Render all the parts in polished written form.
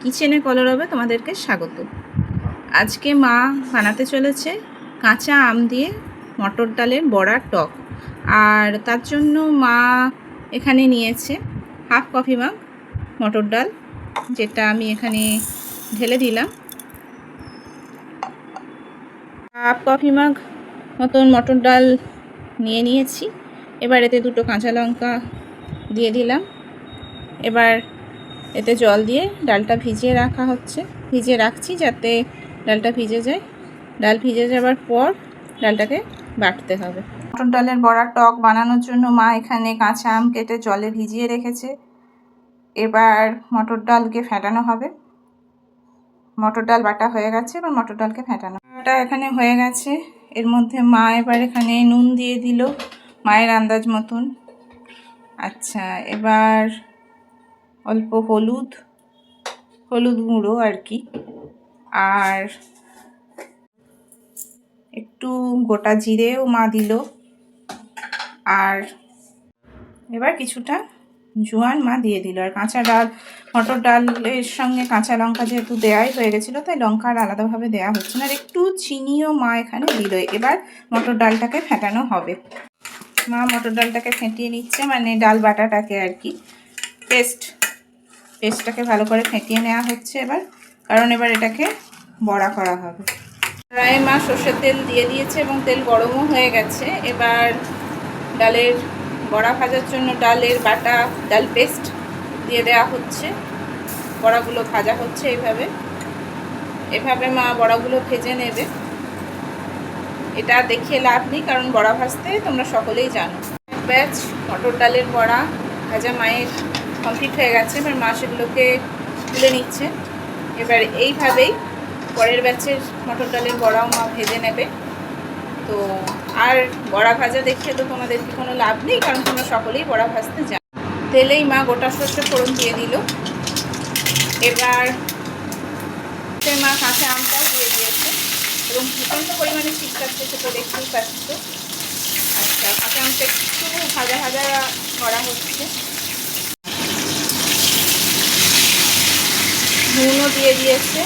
কিচেনে কলরবে তোমাদেরকে স্বাগত। আজকে মা বানাতে চলেছে কাঁচা আম দিয়ে মটর ডালের বড়া টক। আর তার জন্য মা এখানে নিয়েছে হাফ কফি মাগ মটর ডাল, যেটা আমি এখানে ঢেলে দিলাম। হাফ কফি মাগ মতন মটর ডাল নিয়ে নিয়েছি। এবার এতে দুটো কাঁচা লঙ্কা দিয়ে দিলাম। এবার এতে জল দিয়ে ডালটা ভিজিয়ে রাখছি যাতে ডালটা ভিজে যায়। ডাল ভিজে যাবার পর ডালটাকে বাটতে হবে। মটর ডালের বড়া টক বানানোর জন্য মা এখানে কাঁচা আম কেটে জলে ভিজিয়ে রেখেছে। এবার মটর ডালকে ফেটানো হবে। মটর ডাল বাটা হয়ে গেছে, এবার মটর ডালকে ফেটানো। এটা এখানে হয়ে গেছে। এর মধ্যে মা এবার এখানে নুন দিয়ে দিল মায়ের আন্দাজ মতন। আচ্ছা, এবার অল্প হলুদ গুঁড়ো আর কি, আর একটু গোটা জিরেও মা দিল, আর এবার কিছুটা জোয়ান মা দিয়ে দিল। আর কাঁচা ডাল, মটর ডালের সঙ্গে কাঁচা লঙ্কা যেহেতু দেওয়াই হয়ে গেছিলো, তাই লঙ্কা আর আলাদাভাবে দেওয়া হচ্ছে না। আর একটু চিনিও মা এখানে দিল। এবার মটর ডালটাকে ফেটানো হবে। মা মটর ডালটাকে ফেটিয়ে নিচ্ছে, মানে ডাল বাটাটাকে আর কি, পেস্টটাকে ভালো করে ফেটিয়ে নেওয়া হচ্ছে এবার, কারণ এবার এটাকে বড়া করা হবে। কড়াইয়ে মা সর্ষের তেল দিয়ে দিয়েছে এবং তেল গরমও হয়ে গেছে। এবার ডালের বড়া ভাজার জন্য ডালের বাটা ডাল পেস্ট দিয়ে দেওয়া হচ্ছে। বড়াগুলো ভাজা হচ্ছে এভাবে মা বড়াগুলো ভেজে নেবে। এটা দেখিয়ে লাভ নেই, কারণ বড়া ভাজতে তোমরা সকলেই জানো। এক ব্যাচ মটর ডালের বড়া ভাজা মায়ের কমপ্লিট হয়ে গেছে। এবার মা সেগুলোকে তুলে নিচ্ছে। এবার এইভাবেই পরের ব্যাচের মটর ডালের বড়াও মা ভেজে নেবে। তো আর বড়া ভাজা দেখিয়ে তো তোমাদেরকে কোনো লাভ নেই, কারণ তোমরা সকলেই বড়া ভাজতে জানো। তেলেই মা গোটা সর্ষে ফোড়ন দিয়ে দিল। এবার মা কাঁচা আমটাও দিয়ে দিয়েছে এবং প্রচণ্ড পরিমাণে শীতকাচ্ছে, সেটা দেখতেই পাচ্ছ। আচ্ছা, কাঁচা আমটা একটু ভাজা করা হচ্ছে। নুনও দিয়ে দিয়েছে।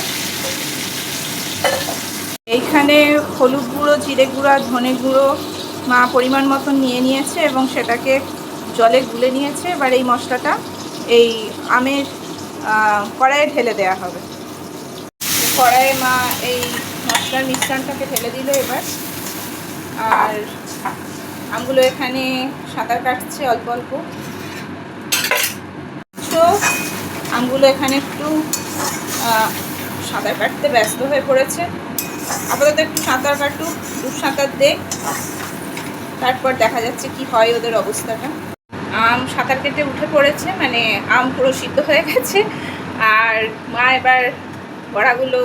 এইখানে হলুদ গুঁড়ো, জিরে গুঁড়ো, ধনে গুঁড়ো মা পরিমাণ মতন নিয়ে নিয়েছে এবং সেটাকে জলে গুলে নিয়েছে। এবার এই মশলাটা এই আমের কড়াইয়ে ঢেলে দেওয়া হবে। কড়াইয়ে মা এই মশলার মিশ্রণটাকে ঢেলে দিল এবার। আর আমগুলো এখানে সাঁতার কাটছে অল্প অল্প। তো আমগুলো এখানে একটু সাঁতার কাটতে ব্যস্ত হয়ে পড়েছে। আপাতত একটু সাঁতার কাটুক, সাঁতার দে, তারপর দেখা যাচ্ছে কি হয় ওদের অবস্থাটা। আম সাঁতার কেটে উঠে পড়েছে, মানে আম পুরো সিদ্ধ হয়ে গেছে। আর মা এবার বড়াগুলো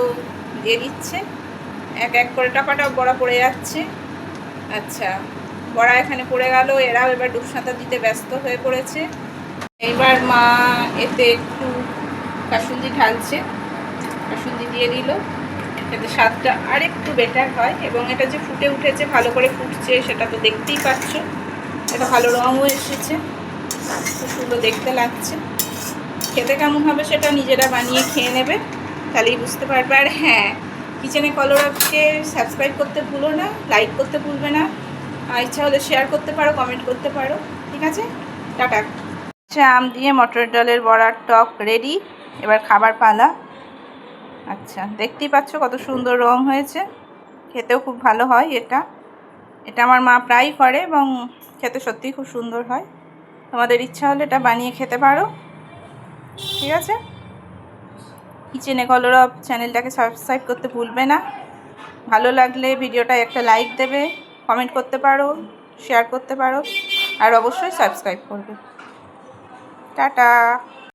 দিয়ে দিচ্ছে। এক এক করে টপাটপ বড়া পড়ে যাচ্ছে। আচ্ছা, বড়া এখানে পড়ে গেল। এরাও এবার ডুব সাঁতার দিতে ব্যস্ত হয়ে পড়েছে। এইবার মা এতে একটু কাসুন্দি ঢালছে, কাসুন্দি দিয়ে দিল, যাতে স্বাদটা আর একটু বেটার হয়। এবং এটা যে ফুটে উঠেছে, ভালো করে ফুটছে, সেটা তো দেখতেই পাচ্ছ। এটা ভালো রঙও এসেছে, খুব সুন্দর দেখতে লাগছে। খেতে কেমন হবে সেটা নিজেরা বানিয়ে খেয়ে নেবে, তাহলেই বুঝতে পারবে। আর হ্যাঁ, কিচেনে কলরবকে সাবস্ক্রাইব করতে ভুলো না, লাইক করতে ভুলবে না, ইচ্ছা হলে শেয়ার করতে পারো, কমেন্ট করতে পারো। ঠিক আছে, টাটা। আচ্ছা, আম দিয়ে মটর ডালের বড়ার টক রেডি। এবার খাবার পালা। আচ্ছা, দেখতেই পাচ্ছ কত সুন্দর রং হয়েছে। খেতেও খুব ভালো হয়। এটা আমার মা প্রায় করে এবং খেতে সত্যিই খুব সুন্দর হয়। তোমাদের ইচ্ছা হলে এটা বানিয়ে খেতে পারো। ঠিক আছে, কিচেনে কলরব চ্যানেলটাকে সাবস্ক্রাইব করতে ভুলবে না। ভালো লাগলে ভিডিওটা একটা লাইক দেবে, কমেন্ট করতে পারো, শেয়ার করতে পারো, আর অবশ্যই সাবস্ক্রাইব করবে। টাটা।